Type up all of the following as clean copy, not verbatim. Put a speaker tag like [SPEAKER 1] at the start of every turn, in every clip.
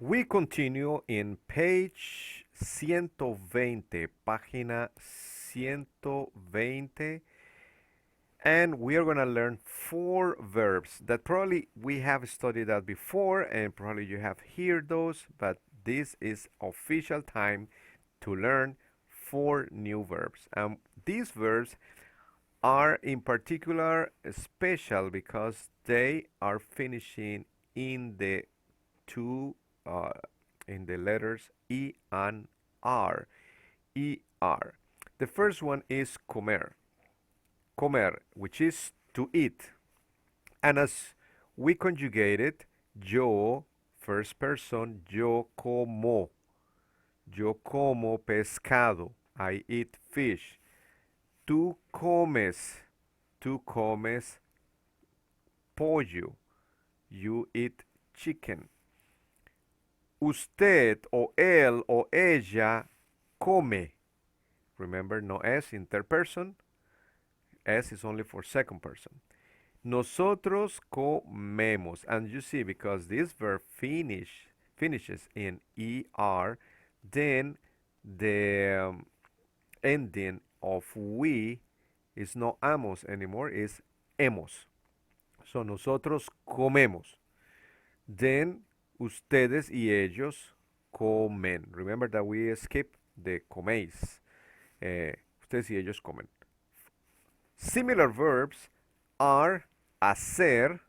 [SPEAKER 1] We continue in page 120, página 120, and we are going to learn four verbs that probably we have studied that before and probably you have heard those, but this is official time to learn four new verbs. These verbs are in particular special because they are finishing in the two uh, in the letters E and R. E-R. The first one is comer. Comer, which is to eat. And as we conjugate it, yo, first person, yo como. Yo como pescado. I eat fish. Tú comes. Tú comes pollo. You eat chicken. Usted o él o ella come. Remember, no es in third person. S is only for second person. Nosotros comemos. And you see, because this verb finishes in ER, then the ending of we is not amos anymore, is hemos. So nosotros comemos. Then ustedes y ellos comen. Remember that we skip the coméis. Ustedes y ellos comen. Similar verbs are hacer,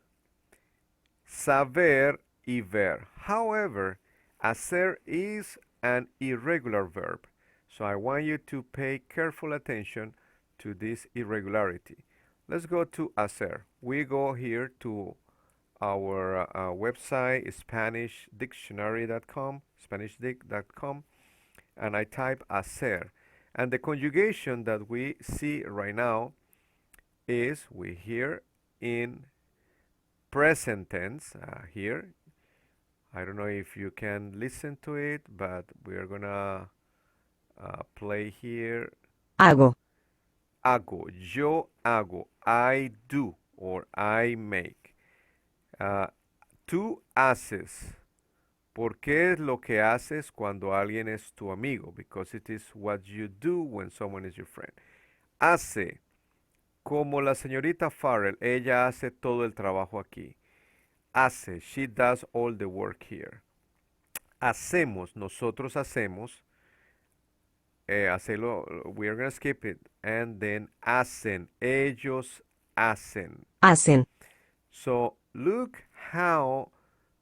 [SPEAKER 1] saber, y ver. However, hacer is an irregular verb. So I want you to pay careful attention to this irregularity. Let's go to hacer. We go here to our website, SpanishDictionary.com, SpanishDic.com, and I type hacer. And the conjugation that we see right now is we here in present tense here. I don't know if you can listen to it, but we're gonna play here.
[SPEAKER 2] Hago.
[SPEAKER 1] Hago, yo hago, I do or I make. Tú haces. ¿Por qué es lo que haces cuando alguien es tu amigo? Because it is what you do when someone is your friend. Hace. Como la señorita Farrell, ella hace todo el trabajo aquí. Hace, she does all the work here. Hacemos, nosotros hacemos. Hacerlo, we are going to skip it. And then hacen, ellos hacen.
[SPEAKER 2] Hacen.
[SPEAKER 1] So look how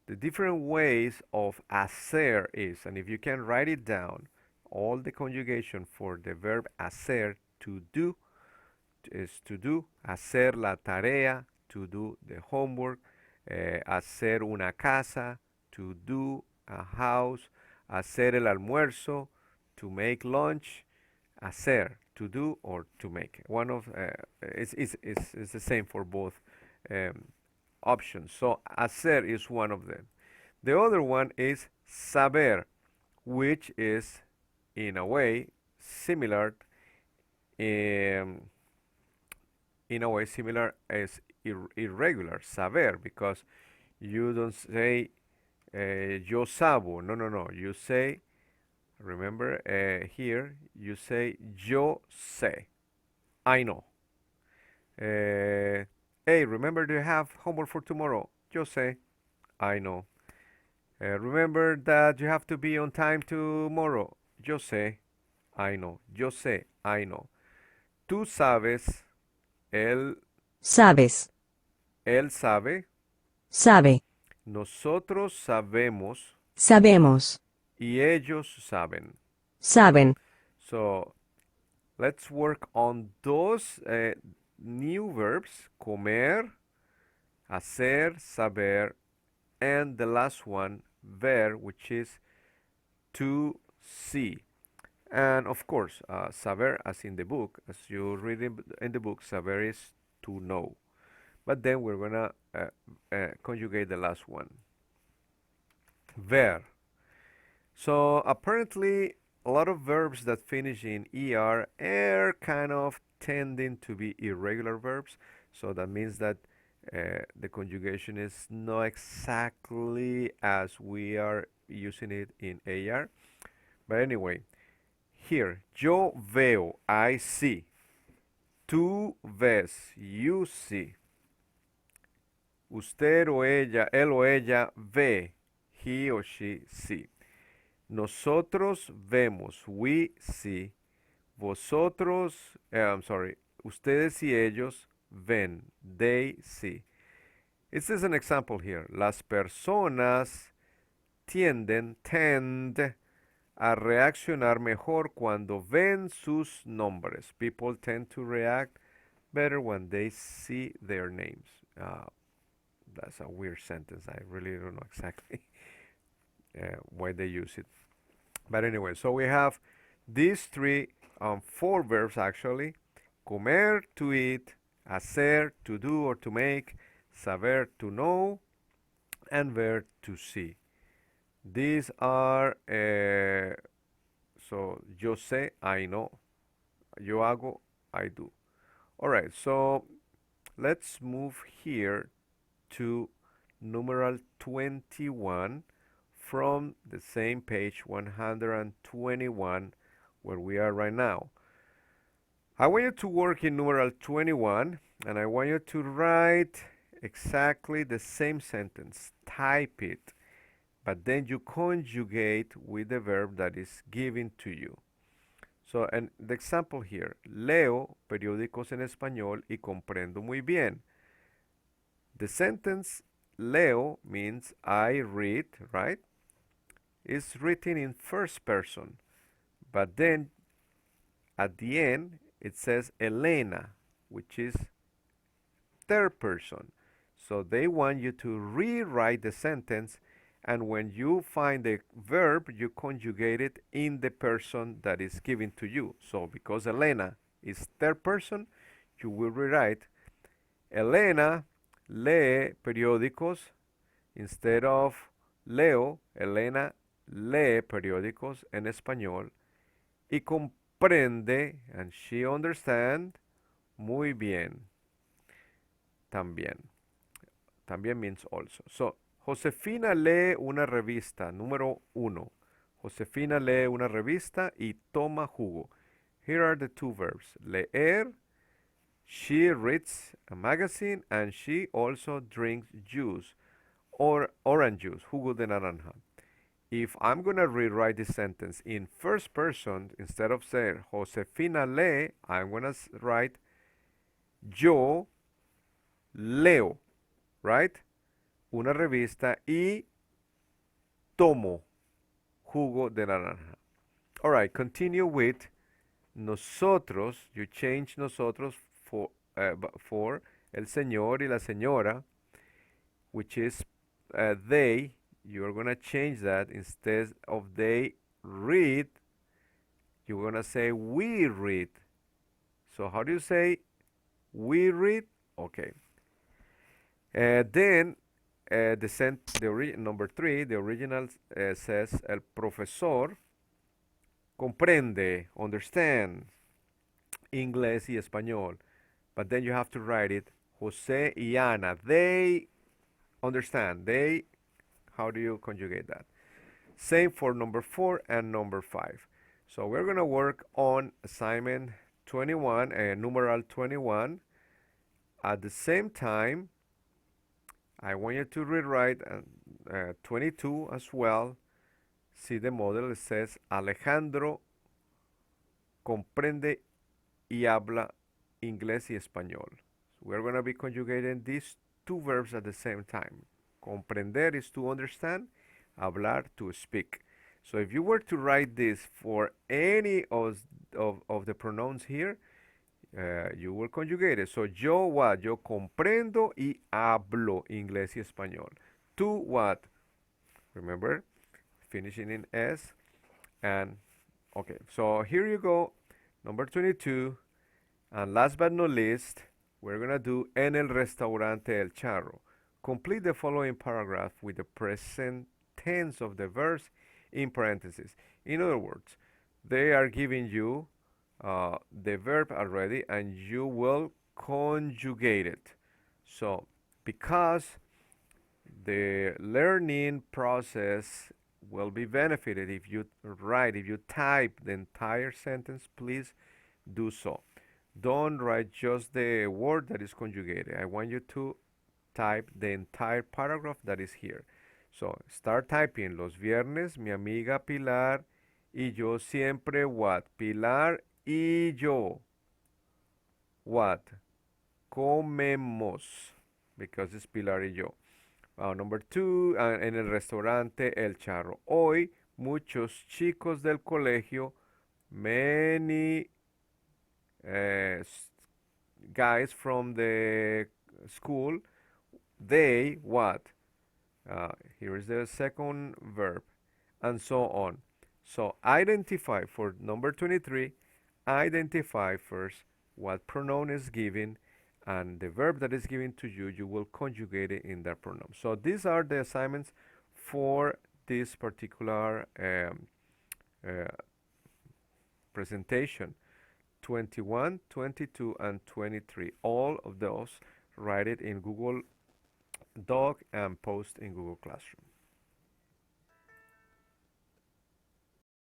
[SPEAKER 1] the different ways of hacer is. And if you can write it down, all the conjugation for the verb hacer, to do, is to do, hacer la tarea, to do the homework, hacer una casa, to do a house, hacer el almuerzo, to make lunch, hacer, to do or to make. One of it's the same for both options. So hacer is one of them. The other one is saber, which is in a way similar in a way similar as irregular, saber, because you don't say yo sabo. No, no, no. You say, remember here, you say yo sé. I know. Hey, remember do you have homework for tomorrow? Yo sé. I know. Remember that you have to be on time tomorrow. Yo sé. I know. Yo sé. I know. Tú sabes. Él
[SPEAKER 2] Sabes.
[SPEAKER 1] Él sabe,
[SPEAKER 2] Sabe.
[SPEAKER 1] nosotros sabemos,
[SPEAKER 2] Sabemos.
[SPEAKER 1] y ellos saben.
[SPEAKER 2] Saben.
[SPEAKER 1] So let's work on those new verbs, comer, hacer, saber, and the last one, ver, which is to see. And of course, saber, as in the book, as you read in the book, saber is to know. But then we're gonna conjugate the last one, ver. So apparently, a lot of verbs that finish in er are kind of tending to be irregular verbs. So that means that The conjugation is not exactly as we are using it in AR. But anyway, here, yo veo, I see. Tú ves, you see. Usted o ella, él o ella ve, he or she see. Nosotros vemos, we see. Vosotros, I'm sorry, ustedes y ellos ven, they see. This is an example here. Las personas tend a reaccionar mejor cuando ven sus nombres. People tend to react better when they see their names. That's a weird sentence. I really don't know exactly why they use it. But anyway, so we have these four verbs actually. Comer, to eat. Hacer, to do or to make. Saber, to know. And ver, to see. These are, so yo sé, I know. Yo hago, I do. All right, so let's move here to numeral 21 from the same page 121 where we are right now. I want you to work in numeral 21 and I want you to write exactly the same sentence. Type it, but then you conjugate with the verb that is given to you. So, and the example here, leo periódicos en español y comprendo muy bien. The sentence leo means I read, right? It's written in first person, but then at the end it says Elena, which is third person. So they want you to rewrite the sentence, and when you find the verb, you conjugate it in the person that is given to you. So because Elena is third person, you will rewrite Elena lee periódicos. Instead of leo, Elena lee periódicos en español y comprende, and she understand, muy bien. También. También means also. So, Josefina lee una revista, número 1. Josefina lee una revista y toma jugo. Here are the two verbs. Leer, she reads a magazine and she also drinks juice or orange juice, jugo de naranja. If I'm going to rewrite this sentence in first person, instead of saying Josefina lee, I'm going to write yo leo, right? Una revista y tomo jugo de naranja. All right, continue with nosotros. You change nosotros for el señor y la señora, which is they. You're going to change that. Instead of they read, you're going to say we read. So how do you say we read? Okay. Then number 3, the original says el profesor comprende, understand inglés y español. But then you have to write it José y Ana. They understand. They, how do you conjugate that? Same for number 4 and number 5. So we're going to work on assignment 21 and numeral 21. At the same time, I want you to rewrite 22 as well. See the model, it says Alejandro comprende y habla inglés y español. So we're going to be conjugating these two verbs at the same time. Comprender is to understand, hablar to speak. So if you were to write this for any of the pronouns here, you will conjugate it. So yo what? Yo comprendo y hablo inglés y español. Tú what? Remember, finishing in S. And okay, so here you go. Number 22. And last but not least, we're going to do en el restaurante El Charro. Complete the following paragraph with the present tense of the verbs in parentheses. In other words, they are giving you the verb already and you will conjugate it. So because the learning process will be benefited if you write, if you type the entire sentence, please do so. Don't write just the word that is conjugated. I want you to type the entire paragraph that is here. So start typing. Los viernes mi amiga Pilar y yo siempre what? Pilar y yo what? Comemos. Because it's Pilar y yo. Number two, en el restaurante El Charro. Hoy muchos chicos del colegio, many uh, guys from the school, they what? Here is the second verb, and so on. So identify for number 23, identify first what pronoun is given, and the verb that is given to you, you will conjugate it in that pronoun. So these are the assignments for this particular uh, presentation. 21, 22, and 23. All of those, write it in Google Doc and post in Google Classroom.